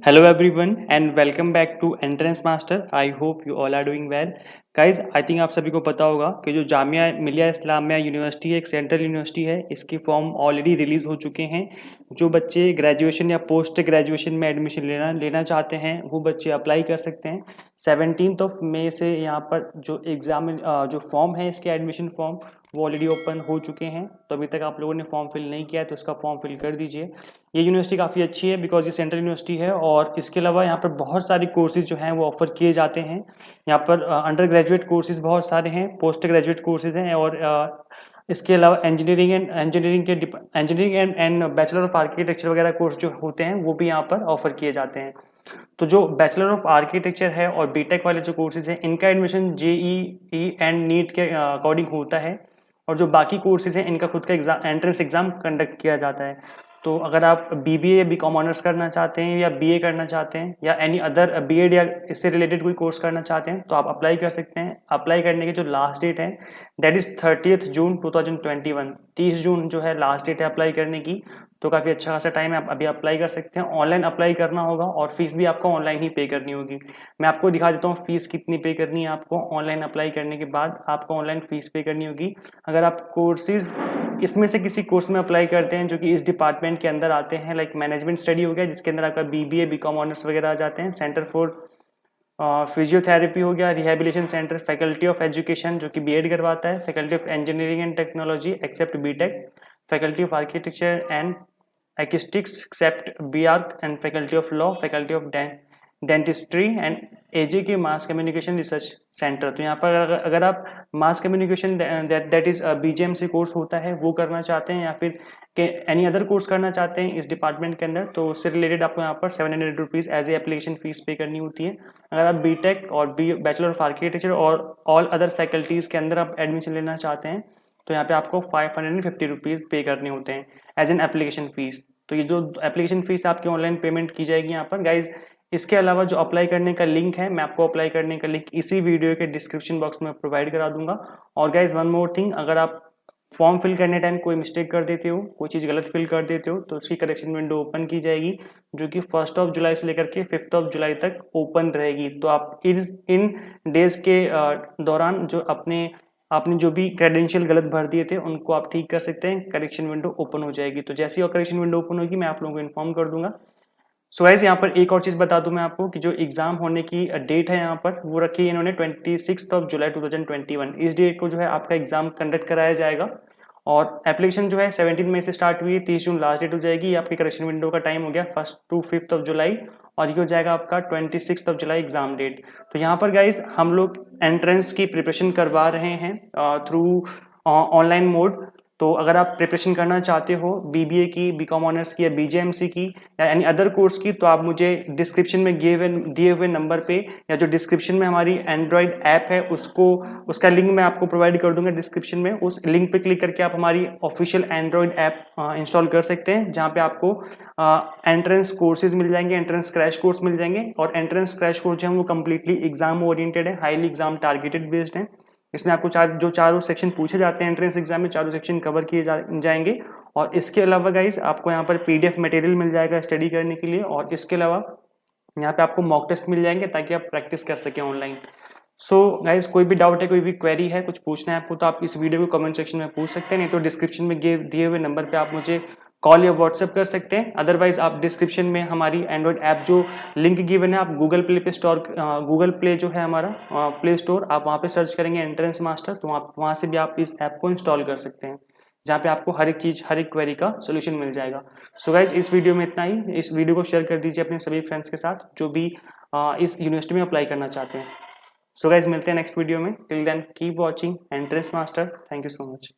Hello everyone and welcome back to Entrance Master. I hope you all are doing well. Guys I think आप सभी को पता होगा कि जो जामिया मिलिया इस्लामिया यूनिवर्सिटी है, एक सेंट्रल यूनिवर्सिटी है, इसके फॉर्म ऑलरेडी रिलीज़ हो चुके हैं। जो बच्चे ग्रेजुएशन या पोस्ट ग्रेजुएशन में एडमिशन लेना चाहते हैं वो बच्चे अप्लाई कर सकते हैं। 17 मई से यहाँ पर जो एग्ज़ाम जो फॉर्म है इसके एडमिशन फॉर्म वो ऑलरेडी ओपन हो चुके हैं। तो अभी तक आप लोगों ने फॉर्म फिल नहीं किया है तो इसका फॉर्म फिल कर दीजिए। ये यूनिवर्सिटी काफ़ी अच्छी है बिकॉज ये सेंट्रल यूनिवर्सिटी है और इसके अलावा यहाँ पर बहुत सारी कोर्सेज जो हैं वो ऑफर किए जाते हैं। यहाँ पर अंडर ग्रेजुएट कोर्सेज बहुत सारे हैं, पोस्ट ग्रेजुएट कोर्सेज हैं और इसके अलावा engineering and bachelor of architecture वगैरह कोर्स जो होते हैं वो भी यहाँ पर ऑफर किए जाते हैं। तो जो बैचलर ऑफ आर्किटेक्चर है और बीटेक वाले जो कोर्सेज हैं इनका एडमिशन जेईई एंड नीट के अकॉर्डिंग होता है और जो बाकी कोर्सेज हैं इनका खुद का एंट्रेंस एग्जाम कंडक्ट किया जाता है। तो अगर आप बीबीए या बीकॉम ऑनर्स करना चाहते हैं या बीए करना चाहते हैं या एनी अदर बीएड या इससे रिलेटेड कोई कोर्स करना चाहते हैं तो आप अप्लाई कर सकते हैं। अप्लाई करने की जो लास्ट डेट है दैट इज़ 30 जून 2021। 30 जून जो है लास्ट डेट है अप्लाई करने की। तो काफ़ी अच्छा खासा टाइम है, आप अभी अप्लाई कर सकते हैं। ऑनलाइन अप्लाई करना होगा और फीस भी आपको ऑनलाइन ही पे करनी होगी। मैं आपको दिखा देता हूँ फीस कितनी पे करनी है आपको। ऑनलाइन अप्लाई करने के बाद आपको ऑनलाइन फीस पे करनी होगी। अगर आप कोर्सेज इसमें से किसी कोर्स में अप्लाई करते हैं जो कि इस डिपार्टमेंट के अंदर आते हैं, लाइक मैनेजमेंट स्टडी हो गया जिसके अंदर आपका बीबीए बीकॉम ऑनर्स वगैरह आ जाते हैं, सेंटर फॉर फिजियोथेरेपी हो गया, rehabilitation centre, faculty of education जो कि बीएड करवाता है, faculty of engineering and technology except BTech, faculty of architecture and ekistics except BArch and faculty of law, faculty of dentistry and AJ K mass communication research centre. तो यहाँ पर अगर आप mass communication that is BJMC course होता है वो करना चाहते हैं या फिर एनी अदर कोर्स करना चाहते हैं इस डिपार्टमेंट के अंदर तो उससे रिलेटेड आपको यहाँ पर 700 rupees as a application fee pay करनी होती है। अगर आप बीटेक और बैचलर ऑफ आर्किटेक्चर और ऑल अदर फैकल्टीज़ के अंदर आप एडमिशन लेना चाहते हैं तो यहाँ पे आपको 550 रुपीज़ पे करने होते हैं एज एन एप्लीकेशन फ़ीस। तो ये जो एप्लीकेशन फ़ीस आपकी ऑनलाइन पेमेंट की जाएगी यहाँ पर गाइज। इसके अलावा जो अप्लाई करने का लिंक है मैं आपको अप्लाई करने का लिंक इसी वीडियो के डिस्क्रिप्शन बॉक्स में प्रोवाइड करा दूंगा। और गाइज वन मोर थिंग, अगर आप फॉर्म फिल करने टाइम कोई मिस्टेक कर देते हो, कोई चीज़ गलत फिल कर देते हो तो उसकी करेक्शन विंडो ओपन की जाएगी जो कि 1 जुलाई से लेकर के 5 जुलाई तक ओपन रहेगी। तो आप इन डेज के दौरान जो आपने जो भी क्रेडेंशियल गलत भर दिए थे उनको आप ठीक कर सकते हैं। करेक्शन विंडो ओपन हो जाएगी। तो जैसे ही करेक्शन विंडो ओपन होगी मैं आप लोगों को इन्फॉर्म कर दूंगा। सो गाइस यहाँ पर एक और चीज़ बता दूं मैं आपको कि जो एग्ज़ाम होने की डेट है यहाँ पर वो रखी है इन्होंने 26 जुलाई 2021। इस डेट को जो है आपका एग्ज़ाम कंडक्ट कराया जाएगा और एप्लीकेशन जो है 17 मई से स्टार्ट हुई है, 30 जून लास्ट डेट हो जाएगी। आपकी करेक्शन विंडो का टाइम हो गया 1 to 5 जुलाई और ये हो जाएगा आपका 26 जुलाई एग्ज़ाम डेट। तो यहाँ पर गाइज हम लोग एंट्रेंस की प्रिपरेशन करवा रहे हैं थ्रू ऑनलाइन मोड। तो अगर आप प्रिपरेशन करना चाहते हो बीबीए की, बीकॉम ऑनर्स की या बीजेएमसी की या एनी अदर कोर्स की तो आप मुझे डिस्क्रिप्शन में दिए हुए नंबर पे या जो डिस्क्रिप्शन में हमारी एंड्रॉयड ऐप है उसका लिंक मैं आपको प्रोवाइड कर दूंगा डिस्क्रिप्शन में। उस लिंक पे क्लिक करके आप हमारी ऑफिशियल एंड्रॉयड ऐप इंस्टॉल कर सकते हैं जहाँ पे आपको एंट्रेंस कोर्सेज मिल जाएंगे, एंट्रेंस क्रैश कोर्स मिल जाएंगे। और एंट्रेंस क्रैश कोर्स जो है वो कम्प्लीटली एग्जाम ओरिएंटेड है, हाईली एग्जाम टारगेटेड बेस्ड है। इसमें आपको चारों सेक्शन पूछे जाते हैं एंट्रेंस एग्जाम में, चारों सेक्शन कवर किए जाएंगे। और इसके अलावा गाइस आपको यहाँ पर पीडीएफ मटेरियल मिल जाएगा स्टडी करने के लिए और इसके अलावा यहाँ पे आपको मॉक टेस्ट मिल जाएंगे ताकि आप प्रैक्टिस कर सकें ऑनलाइन। सो गाइस कोई भी डाउट है, कोई भी क्वेरी है, कुछ पूछना है आपको तो आप इस वीडियो को कमेंट सेक्शन में पूछ सकते हैं, नहीं तो डिस्क्रिप्शन में दिए हुए नंबर पर आप मुझे कॉल या व्हाट्सएप कर सकते हैं। अदरवाइज आप डिस्क्रिप्शन में हमारी एंड्रॉयड ऐप जो लिंक गिवन है आप गूगल प्ले जो है हमारा प्ले स्टोर, आप वहाँ पे सर्च करेंगे एंट्रेंस मास्टर तो वहाँ से भी आप इस ऐप को इंस्टॉल कर सकते हैं जहाँ पे आपको हर एक चीज़, हर एक क्वेरी का सोल्यूशन मिल जाएगा। सो गाइज इस वीडियो में इतना ही। इस वीडियो को शेयर कर दीजिए अपने सभी फ्रेंड्स के साथ जो भी इस यूनिवर्सिटी में अप्लाई करना चाहते हैं। सो गाइज मिलते हैं नेक्स्ट वीडियो में। Till then keep watching Entrance Master. Thank you so much.